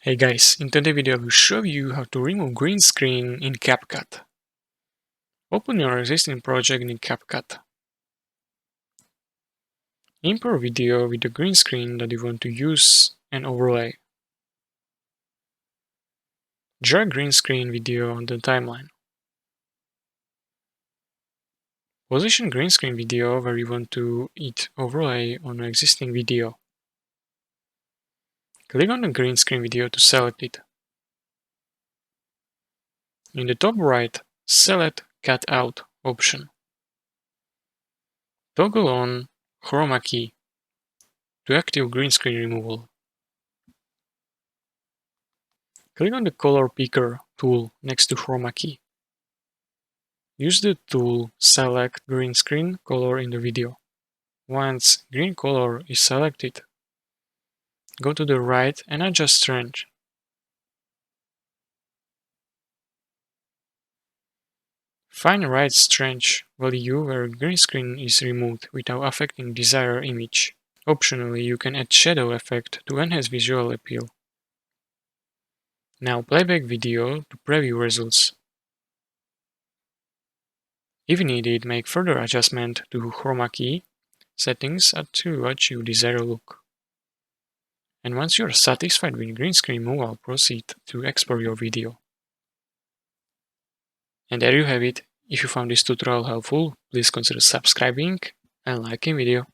Hey guys, in today's video I will show you how to remove green screen in CapCut. Open your existing project in CapCut. Import video with the green screen that you want to use and overlay. Drag green screen video on the timeline. Position green screen video where you want to it overlay on an existing video. Click on the green screen video to select it. In the top right, select Cut Out option. Toggle on Chroma key to active green screen removal. Click on the Color Picker tool next to Chroma key. Use the tool select green screen color in the video. Once green color is selected, go to the right and adjust strength. Find the right strength value where green screen is removed without affecting desired image. Optionally, you can add shadow effect to enhance visual appeal. Now playback video to preview results. If needed, make further adjustment to Chroma key settings to achieve desired look. And once you are satisfied with green screen removal, proceed to export your video. And there you have it. If you found this tutorial helpful, please consider subscribing and liking video.